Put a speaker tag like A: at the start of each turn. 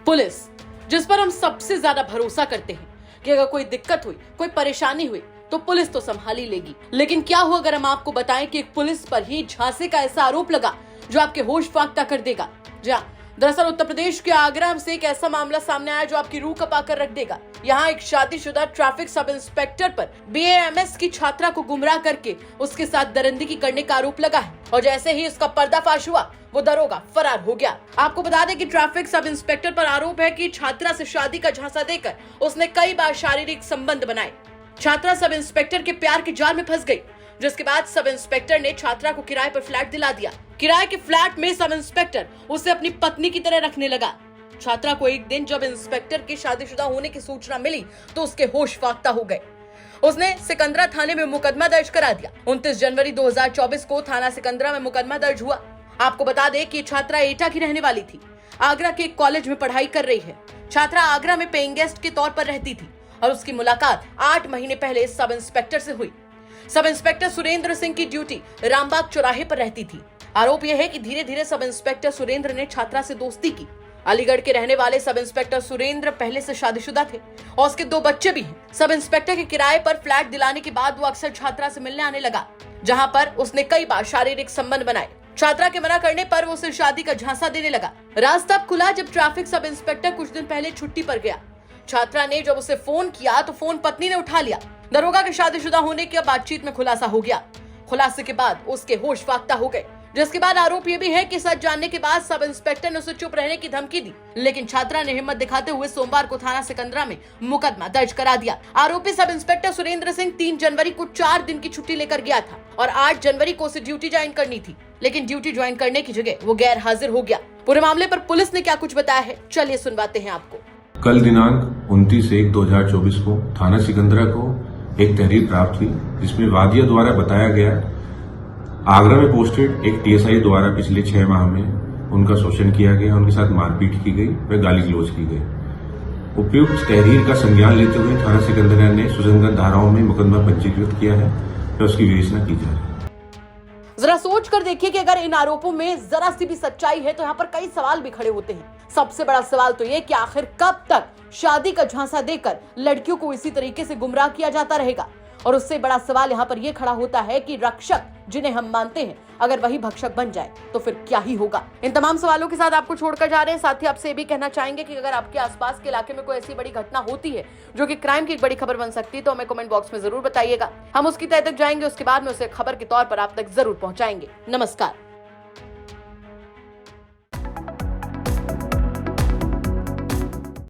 A: Police, जिस पर हम सबसे ज्यादा भरोसा करते हैं कि अगर कोई दिक्कत हुई, कोई परेशानी हुई तो पुलिस तो संभाल ही लेगी। लेकिन क्या हुआ अगर हम आपको बताएं कि एक पुलिस पर ही झांसे का ऐसा आरोप लगा जो आपके होश फाख्ता कर देगा। दरअसल उत्तर प्रदेश के आगरा से एक ऐसा मामला सामने आया जो आपकी रूह कपा कर रख देगा। यहाँ एक शादीशुदा ट्रैफिक सब इंस्पेक्टर पर BAMS की छात्रा को गुमराह करके उसके साथ दरिंदगी करने का आरोप लगा है और जैसे ही उसका पर्दाफाश हुआ वो दरोगा फरार हो गया। आपको बता दें कि ट्रैफिक सब इंस्पेक्टर पर आरोप है कि छात्रा से शादी का झांसा देकर उसने कई बार शारीरिक संबंध बनाए। छात्रा सब इंस्पेक्टर के प्यार के जाल में फंस गई, जिसके बाद सब इंस्पेक्टर ने छात्रा को किराए पर फ्लैट दिला दिया। किराए के फ्लैट में सब इंस्पेक्टर उसे अपनी पत्नी की तरह रखने लगा। छात्रा को एक दिन जब इंस्पेक्टर के शादीशुदा होने की सूचना मिली तो उसके होश फाख्ता हो गए। उसने सिकंदरा थाने में मुकदमा दर्ज करा दिया। 29 जनवरी 2024 को थाना सिकंदरा में मुकदमा दर्ज हुआ। आपको बता दें कि छात्रा एटा की रहने वाली थी, आगरा के एक कॉलेज में पढ़ाई कर रही है। छात्रा आगरा में पेइंग गेस्ट के तौर पर रहती थी और उसकी मुलाकात 8 महीने पहले सब इंस्पेक्टर से हुई। सब इंस्पेक्टर सुरेंद्र सिंह की ड्यूटी रामबाग चौराहे पर रहती थी। आरोप यह है कि धीरे धीरे सब इंस्पेक्टर सुरेंद्र ने छात्रा से दोस्ती की। अलीगढ़ के रहने वाले सब इंस्पेक्टर सुरेंद्र पहले से शादीशुदा थे और उसके 2 बच्चे भी हैं। सब इंस्पेक्टर के किराए पर फ्लैट दिलाने के बाद वो अक्सर छात्रा से मिलने आने लगा, जहां पर उसने कई बार शारीरिक संबंध बनाए। छात्रा के मना करने पर वो उसे शादी का झांसा देने लगा। राज तब खुला जब ट्रैफिक सब इंस्पेक्टर कुछ दिन पहले छुट्टी पर गया। छात्रा ने जब उसे फोन किया तो फोन पत्नी ने उठा लिया। दरोगा के शादीशुदा होने की बातचीत में खुलासा हो गया। खुलासे के बाद उसके होश फाख्ता हो गए, जिसके बाद आरोप ये भी है कि सच जानने के बाद सब इंस्पेक्टर ने उसे चुप रहने की धमकी दी, लेकिन छात्रा ने हिम्मत दिखाते हुए सोमवार को थाना सिकंदरा में मुकदमा दर्ज करा दिया। आरोपी सब इंस्पेक्टर सुरेंद्र सिंह 3 जनवरी को 4 दिन की छुट्टी लेकर गया था और 8 जनवरी को उसे ड्यूटी ज्वाइन करनी थी, लेकिन ड्यूटी ज्वाइन करने की जगह वो गैर हाजिर हो गया। पूरे मामले पर पुलिस ने क्या कुछ बताया है, चलिए सुनवाते हैं आपको।
B: कल दिनांक 29/1/2024 को थाना सिकंदरा को एक तहरीर प्राप्त हुई, जिसमें वादिया द्वारा बताया गया आगरा में पोस्टेड एक TSI द्वारा पिछले 6 माह में उनका शोषण किया गया, उनके साथ मारपीट की गई व गाली गलौज की गई। उपयुक्त तहरीर का संज्ञान लेते हुए थाना सिकंदरा ने सुसंगत धाराओं में मुकदमा पंजीकृत किया है तो उसकी विवेचना की जा रही है।
A: जरा सोच कर देखिए कि अगर इन आरोपों में जरा सी भी सच्चाई है तो यहाँ पर कई सवाल भी खड़े होते हैं। सबसे बड़ा सवाल तो ये कि आखिर कब तक शादी का झांसा देकर लड़कियों को इसी तरीके से गुमराह किया जाता रहेगा। और उससे बड़ा सवाल यहाँ पर यह खड़ा होता है कि रक्षक जिन्हें हम मानते हैं, अगर वही भक्षक बन जाए तो फिर क्या ही होगा। इन तमाम सवालों के साथ आपको छोड़कर जा रहे हैं। साथ ही आपसे ये भी कहना चाहेंगे कि अगर आपके आसपास के इलाके में कोई ऐसी बड़ी घटना होती है जो कि क्राइम की एक बड़ी खबर बन सकती है तो हमें कमेंट बॉक्स में जरूर बताइएगा। हम उसकी तह तक जाएंगे, उसके बाद में उसे खबर के तौर पर आप तक जरूर पहुंचाएंगे। नमस्कार।